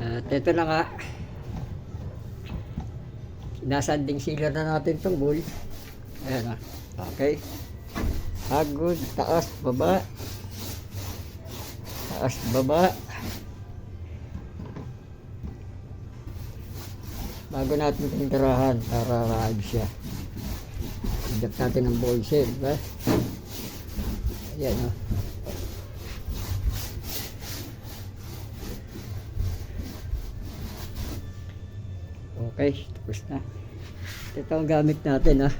At ito na nga, sinasanding sealer na natin itong bull. Ayan, okay. Hagod, taas, baba. Taas, baba. Bago natin tintirahan para maayos siya. Higap natin ang ball shell, diba? Ayan, o. Okay, tapos na. Ito ang gamit natin, ha.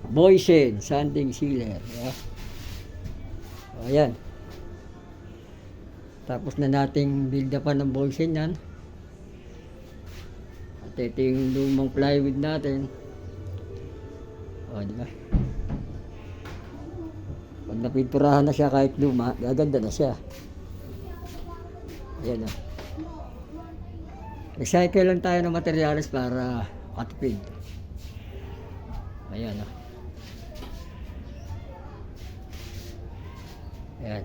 Boysen sanding sealer, diba? O, ayan. Tapos na nating build upan ng Boysen yan. At ito yung lumang plywood natin. O, diba? Pag napinturahan na siya kahit luma, gaganda na siya. Ayan, o. Recycle lang tayo ng materials para matipid. Ayan, o. Ayan.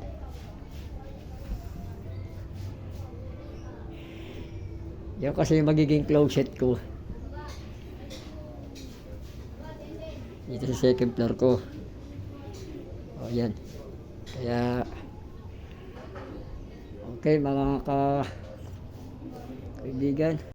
Yan kasi yung magiging closet ko. Dito sa second floor ko. O, yan. Kaya, okay mga kaibigan.